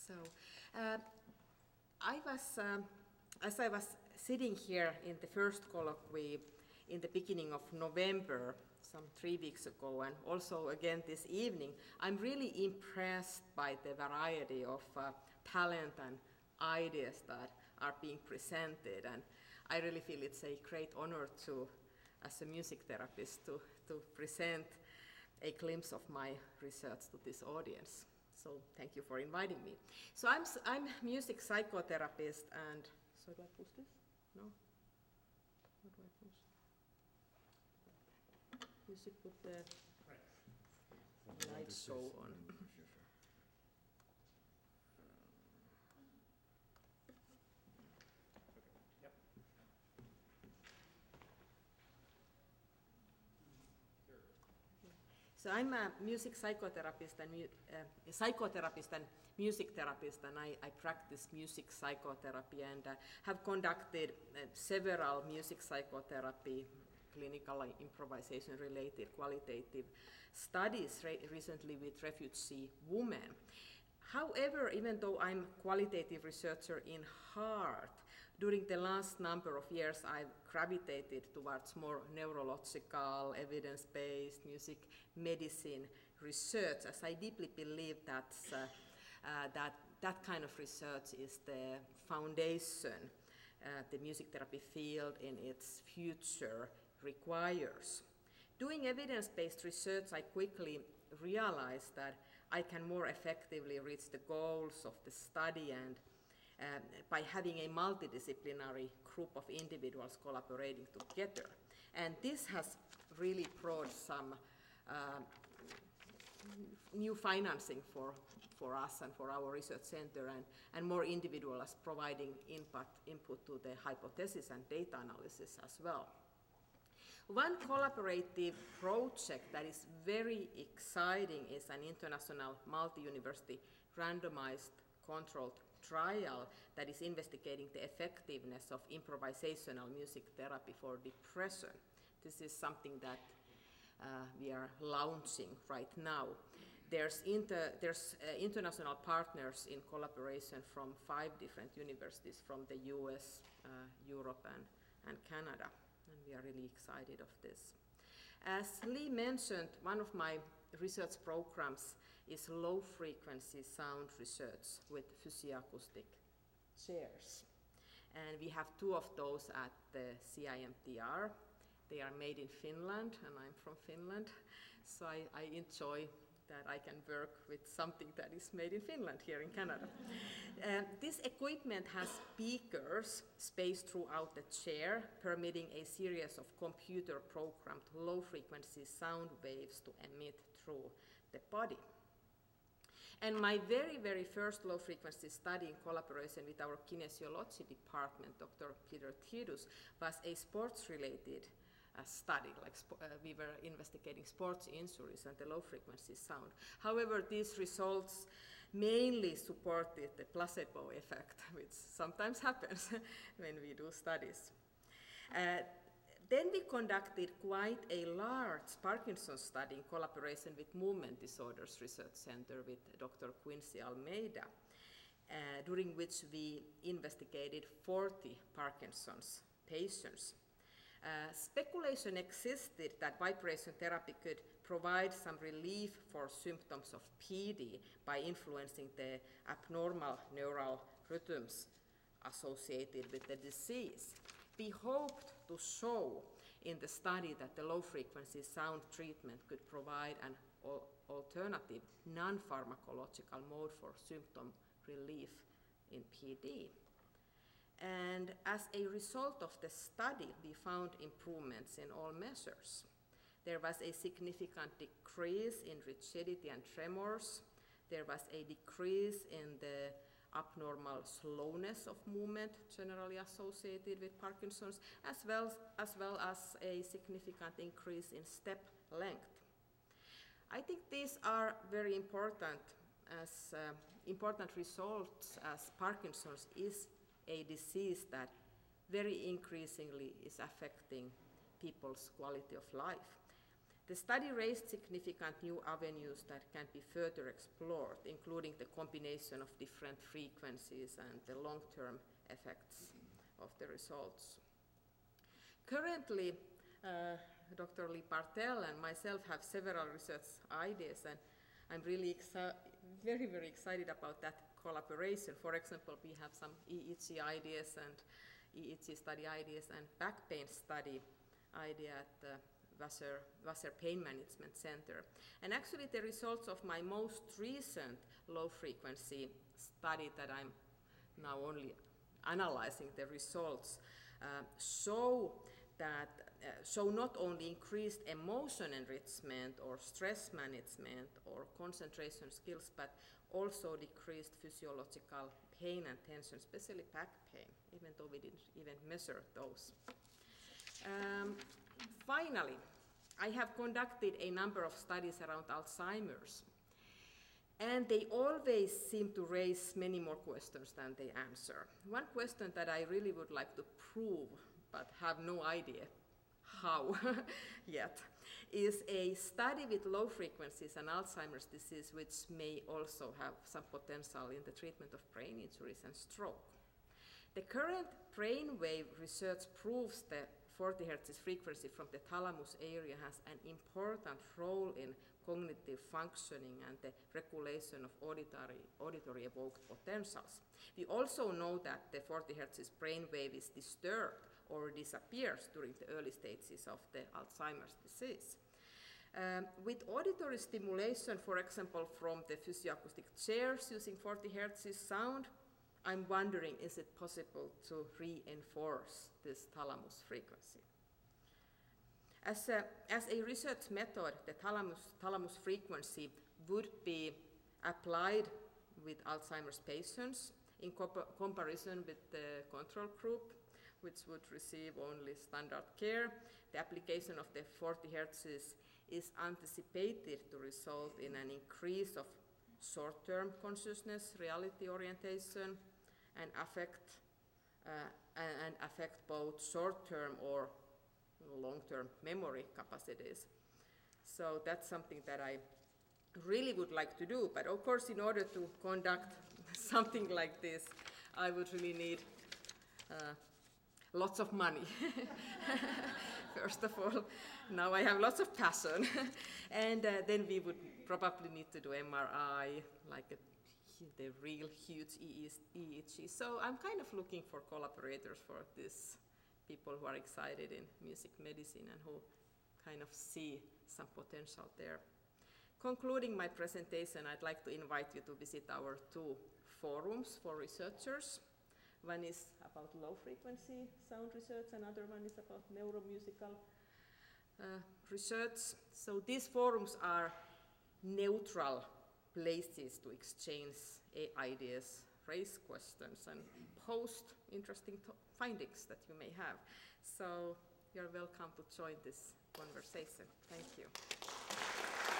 So, as I was sitting here in the first colloquy in the beginning of November, some 3 weeks ago, and also again this evening, I'm really impressed by the variety of talent and ideas that are being presented, and I really feel it's a great honor to, as a music therapist, to present a glimpse of my research to this audience. So thank you for inviting me. So I'm music psychotherapist, and so do I push this? No? What do I push? You should put the light show on. So I'm a music psychotherapist and music therapist, and I practice music psychotherapy and have conducted several music psychotherapy, clinical improvisation related qualitative studies recently with refugee women. However, even though I'm qualitative researcher in heart, during the last number of years I've gravitated towards more neurological, evidence-based music medicine research, as I deeply believe that kind of research is the foundation the music therapy field in its future requires. Doing evidence-based research, I quickly realized that I can more effectively reach the goals of the study and by having a multidisciplinary group of individuals collaborating together. And this has really brought some new financing for us and for our research center, and more individuals providing input to the hypothesis and data analysis as well. One collaborative project that is very exciting is an international multi-university randomized controlled trial that is investigating the effectiveness of improvisational music therapy for depression. This is something that we are launching right now. There's international partners in collaboration from 5 different universities from the US, Europe, and Canada. And we are really excited of this. As Lee mentioned, one of my research programs is low-frequency sound research with physioacoustic chairs. And we have 2 of those at the CIMTR. They are made in Finland, and I'm from Finland, so I enjoy that I can work with something that is made in Finland here in Canada. This equipment has speakers spaced throughout the chair, permitting a series of computer-programmed low-frequency sound waves to emit through the body. And my very, very first low-frequency study in collaboration with our kinesiology department, Dr. Peter Tidus, was a sports-related study, we were investigating sports injuries and the low-frequency sound. However, these results mainly supported the placebo effect, which sometimes happens when we do studies. Then we conducted quite a large Parkinson's study in collaboration with Movement Disorders Research Center with Dr. Quincy Almeida, during which we investigated 40 Parkinson's patients. Speculation existed that vibration therapy could provide some relief for symptoms of PD by influencing the abnormal neural rhythms associated with the disease. We hoped to show in the study that the low-frequency sound treatment could provide an alternative non-pharmacological mode for symptom relief in PD. And as a result of the study, we found improvements in all measures. There was a significant decrease in rigidity and tremors. There was a decrease in the abnormal slowness of movement generally associated with Parkinson's, as well as a significant increase in step length. I think these are very important as important results, as Parkinson's is a disease that very increasingly is affecting people's quality of life. The study raised significant new avenues that can be further explored, including the combination of different frequencies and the long-term effects of the results. Currently, Dr. Lee Bartel and myself have several research ideas, and I'm really very, very excited about that collaboration. For example, we have some EEG ideas and EEG study ideas and back pain study idea at the Vassar Pain Management Center. And actually the results of my most recent low frequency study that I'm now only analyzing the results show not only increased emotion enrichment or stress management or concentration skills, but also decreased physiological pain and tension, especially back pain, even though we didn't even measure those. Finally, I have conducted a number of studies around Alzheimer's, and they always seem to raise many more questions than they answer. One question that I really would like to prove, but have no idea how yet, is a study with low frequencies and Alzheimer's disease, which may also have some potential in the treatment of brain injuries and stroke. The current brainwave research proves that 40 Hz frequency from the thalamus area has an important role in cognitive functioning and the regulation of auditory evoked potentials. We also know that the 40 Hz brainwave is disturbed or disappears during the early stages of the Alzheimer's disease. With auditory stimulation, for example, from the physioacoustic chairs using 40 Hz sound, I'm wondering, is it possible to reinforce this thalamus frequency? As a research method, the thalamus frequency would be applied with Alzheimer's patients in comparison with the control group, which would receive only standard care. The application of the 40 Hz is anticipated to result in an increase of short-term consciousness, reality orientation, and affect both short-term or long-term memory capacities. So that's something that I really would like to do, but of course in order to conduct something like this, I would really need lots of money. First of all, now I have lots of passion, and then we would probably need to do MRI, like the real huge EEG. So I'm kind of looking for collaborators for this, people who are excited in music medicine and who kind of see some potential there. Concluding my presentation, I'd like to invite you to visit our two forums for researchers. One is about low frequency sound research, another one is about neuromusical research. So these forums are neutral places to exchange ideas, raise questions, and post interesting findings that you may have. So you're welcome to join this conversation. Thank you.